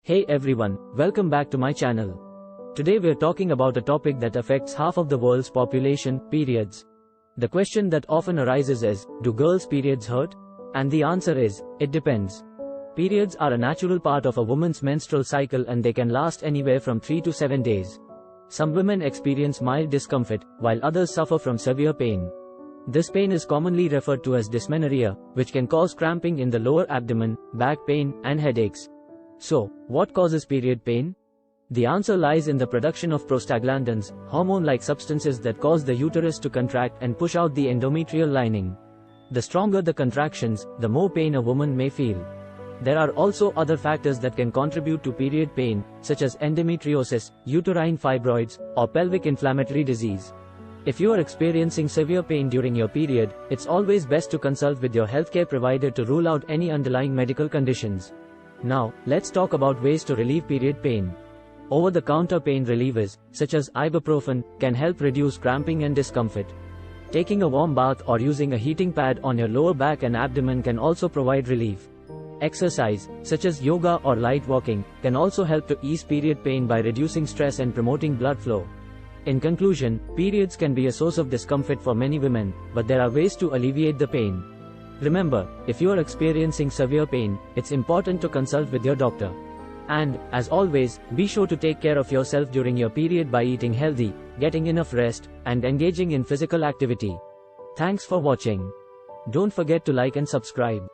Hey everyone, welcome back to my channel. Today we're talking about a topic that affects half of the world's population, periods. The question that often arises is, do girls' periods hurt? And the answer is, it depends. Periods are a natural part of a woman's menstrual cycle and they can last anywhere from 3 to 7 days. Some women experience mild discomfort, while others suffer from severe pain. This pain is commonly referred to as dysmenorrhea, which can cause cramping in the lower abdomen, back pain, and headaches. So, what causes period pain? The answer lies in the production of prostaglandins, hormone-like substances that cause the uterus to contract and push out the endometrial lining. The stronger the contractions, the more pain a woman may feel. There are also other factors that can contribute to period pain, such as endometriosis, uterine fibroids, or pelvic inflammatory disease. If you are experiencing severe pain during your period, it's always best to consult with your healthcare provider to rule out any underlying medical conditions. Now, let's talk about ways to relieve period pain. Over-the-counter pain relievers, such as ibuprofen, can help reduce cramping and discomfort. Taking a warm bath or using a heating pad on your lower back and abdomen can also provide relief. Exercise, such as yoga or light walking, can also help to ease period pain by reducing stress and promoting blood flow. In conclusion, periods can be a source of discomfort for many women, but there are ways to alleviate the pain. Remember, if you are experiencing severe pain, it's important to consult with your doctor. And, as always, be sure to take care of yourself during your period by eating healthy, getting enough rest, and engaging in physical activity. Thanks for watching. Don't forget to like and subscribe.